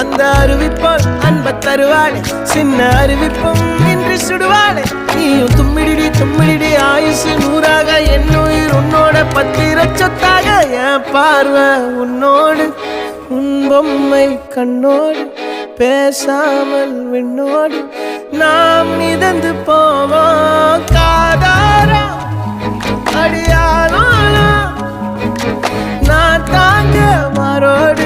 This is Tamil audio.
அந்த அறிவிப்பால் அன்ப தருவாளே சின்ன அறிவிப்பும் இன்று சுடுவாளே நீயும் தும்மிடி தும்மிடி ஆயுசு நூறாக என் உயிர் உன்னோட பத்திர சொத்தாக என் பார்வை உன்னோடு உன் பொம்மை கண்ணோடு பேசாமல் விண்ணோடு நாம் மிதந்து போவோம் காதாரா அடியாளோ நான் தாங்க மாறோடு